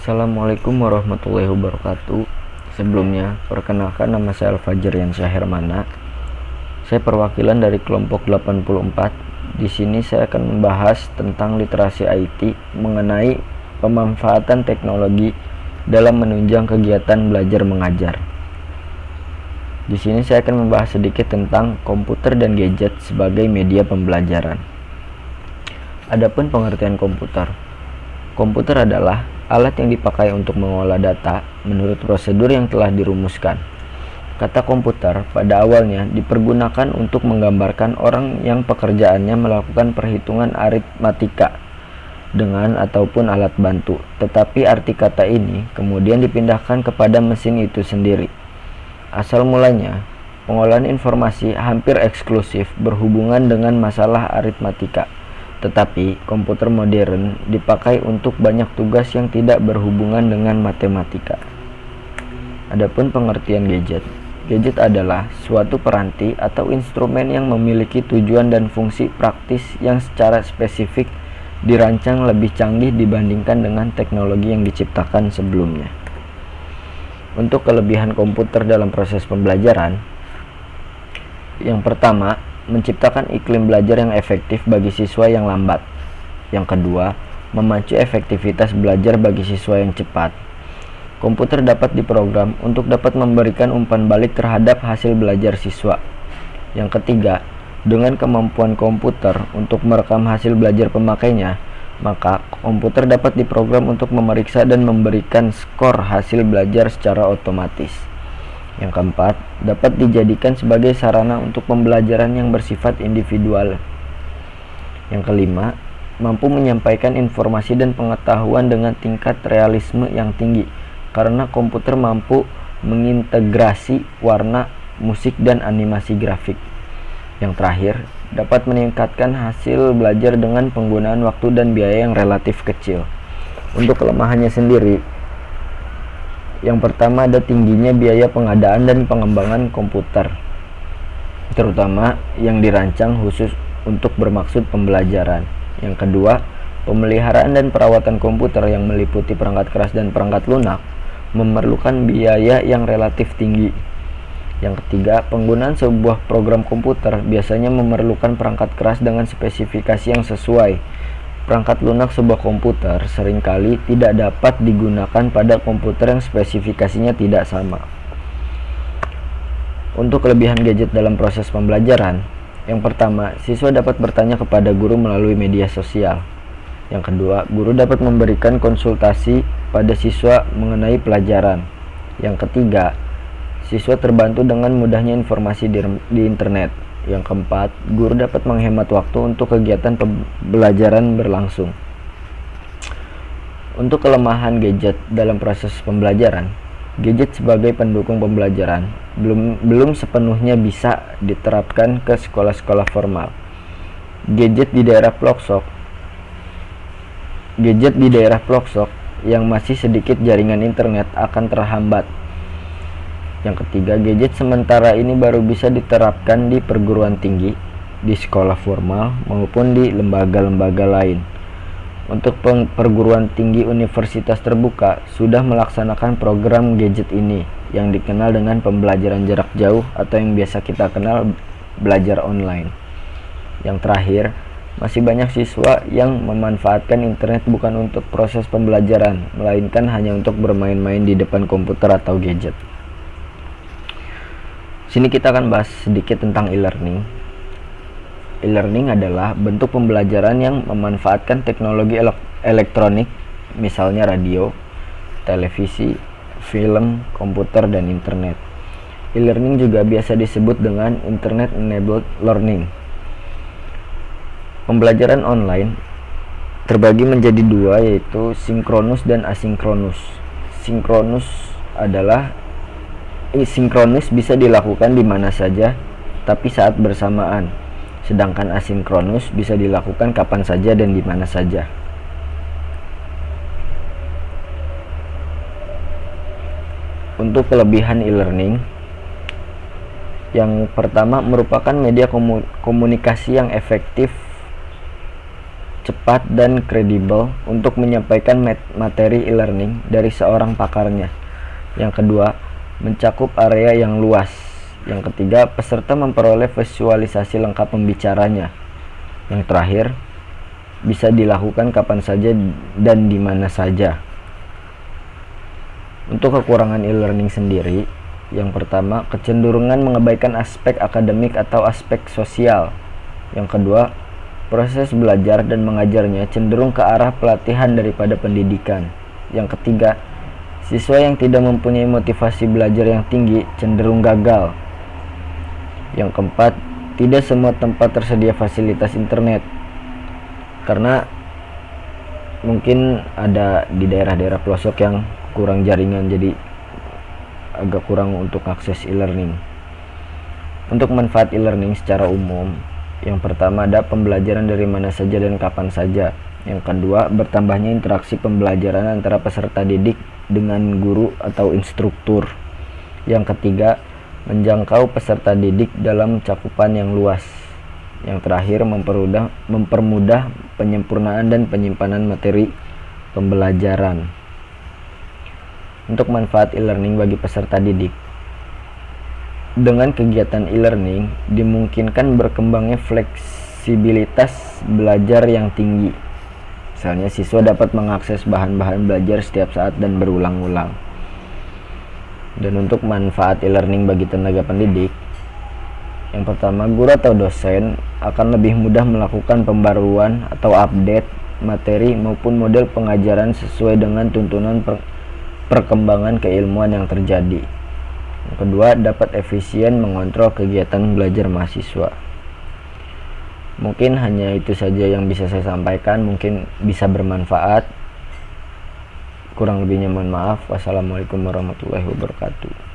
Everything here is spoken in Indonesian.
Assalamualaikum warahmatullahi wabarakatuh. Sebelumnya, perkenalkan nama saya Al-Fajriansyah Hermana. Saya perwakilan dari kelompok 84. Di sini saya akan membahas tentang literasi IT mengenai pemanfaatan teknologi dalam menunjang kegiatan belajar mengajar. Di sini saya akan membahas sedikit tentang komputer dan gadget sebagai media pembelajaran. Adapun pengertian komputer. Komputer adalah alat yang dipakai untuk mengolah data menurut prosedur yang telah dirumuskan. Kata komputer pada awalnya dipergunakan untuk menggambarkan orang yang pekerjaannya melakukan perhitungan aritmatika dengan ataupun alat bantu. Tetapi arti kata ini kemudian dipindahkan kepada mesin itu sendiri. Asal mulanya, pengolahan informasi hampir eksklusif berhubungan dengan masalah aritmatika. Tetapi komputer modern dipakai untuk banyak tugas yang tidak berhubungan dengan matematika. Adapun pengertian gadget. Gadget adalah suatu peranti atau instrumen yang memiliki tujuan dan fungsi praktis yang secara spesifik dirancang lebih canggih dibandingkan dengan teknologi yang diciptakan sebelumnya. Untuk kelebihan komputer dalam proses pembelajaran, yang pertama, menciptakan iklim belajar yang efektif bagi siswa yang lambat. Yang kedua, memacu efektivitas belajar bagi siswa yang cepat. Komputer dapat diprogram untuk dapat memberikan umpan balik terhadap hasil belajar siswa. Yang ketiga, dengan kemampuan komputer untuk merekam hasil belajar pemakainya, maka komputer dapat diprogram untuk memeriksa dan memberikan skor hasil belajar secara otomatis. Yang keempat, dapat dijadikan sebagai sarana untuk pembelajaran yang bersifat individual. Yang kelima, mampu menyampaikan informasi dan pengetahuan dengan tingkat realisme yang tinggi, karena komputer mampu mengintegrasi warna, musik, dan animasi grafik. Yang terakhir, dapat meningkatkan hasil belajar dengan penggunaan waktu dan biaya yang relatif kecil. Untuk kelemahannya sendiri, yang pertama ada tingginya biaya pengadaan dan pengembangan komputer, terutama yang dirancang khusus untuk bermaksud pembelajaran. Yang kedua, pemeliharaan dan perawatan komputer yang meliputi perangkat keras dan perangkat lunak memerlukan biaya yang relatif tinggi. Yang ketiga, penggunaan sebuah program komputer biasanya memerlukan perangkat keras dengan spesifikasi yang sesuai. Perangkat lunak sebuah komputer seringkali tidak dapat digunakan pada komputer yang spesifikasinya tidak sama. Untuk kelebihan gadget dalam proses pembelajaran, yang pertama, siswa dapat bertanya kepada guru melalui media sosial. Yang kedua, guru dapat memberikan konsultasi pada siswa mengenai pelajaran. Yang ketiga, siswa terbantu dengan mudahnya informasi di internet. Yang keempat, guru dapat menghemat waktu untuk kegiatan pembelajaran berlangsung. Untuk kelemahan gadget dalam proses pembelajaran, gadget sebagai pendukung pembelajaran belum sepenuhnya bisa diterapkan ke sekolah-sekolah formal. Gadget di daerah pelosok yang masih sedikit jaringan internet akan terhambat. Yang ketiga, gadget sementara ini baru bisa diterapkan di perguruan tinggi, di sekolah formal, maupun di lembaga-lembaga lain. Untuk perguruan tinggi universitas terbuka sudah melaksanakan program gadget ini yang dikenal dengan pembelajaran jarak jauh atau yang biasa kita kenal belajar online. Yang terakhir, masih banyak siswa yang memanfaatkan internet bukan untuk proses pembelajaran, melainkan hanya untuk bermain-main di depan komputer atau gadget. Sini kita akan bahas sedikit tentang e-learning. E-learning adalah bentuk pembelajaran yang memanfaatkan teknologi elektronik, misalnya radio, televisi, film, komputer, dan internet. E-learning juga biasa disebut dengan Internet-enabled learning. Pembelajaran online terbagi menjadi dua, yaitu sinkronus dan asinkronus. Sinkronus bisa dilakukan di mana saja, tapi saat bersamaan. Sedangkan asinkronus bisa dilakukan kapan saja dan di mana saja. Untuk kelebihan e-learning, yang pertama merupakan media komunikasi yang efektif, cepat, tepat dan kredibel untuk menyampaikan materi e-learning dari seorang pakarnya. Yang kedua, mencakup area yang luas. Yang ketiga, peserta memperoleh visualisasi lengkap pembicaranya. Yang terakhir, bisa dilakukan kapan saja dan di mana saja. Untuk kekurangan e-learning sendiri, yang pertama, kecenderungan mengabaikan aspek akademik atau aspek sosial. Yang kedua, proses belajar dan mengajarnya cenderung ke arah pelatihan daripada pendidikan. Yang ketiga, siswa yang tidak mempunyai motivasi belajar yang tinggi cenderung gagal. Yang keempat, tidak semua tempat tersedia fasilitas internet. Karena mungkin ada di daerah-daerah pelosok yang kurang jaringan, jadi agak kurang untuk akses e-learning. Untuk manfaat e-learning secara umum, yang pertama ada pembelajaran dari mana saja dan kapan saja. Yang kedua, bertambahnya interaksi pembelajaran antara peserta didik dengan guru atau instruktur. Yang ketiga, menjangkau peserta didik dalam cakupan yang luas. Yang terakhir, mempermudah penyempurnaan dan penyimpanan materi pembelajaran. Untuk manfaat e-learning bagi peserta didik, dengan kegiatan e-learning dimungkinkan berkembangnya fleksibilitas belajar yang tinggi. Misalnya, siswa dapat mengakses bahan-bahan belajar setiap saat dan berulang-ulang. Dan untuk manfaat e-learning bagi tenaga pendidik, yang pertama, guru atau dosen akan lebih mudah melakukan pembaruan atau update materi maupun model pengajaran sesuai dengan tuntunan perkembangan keilmuan yang terjadi. Yang kedua, dapat efisien mengontrol kegiatan belajar mahasiswa. Mungkin hanya itu saja yang bisa saya sampaikan, mungkin bisa bermanfaat. Kurang lebihnya mohon maaf. Wassalamualaikum warahmatullahi wabarakatuh.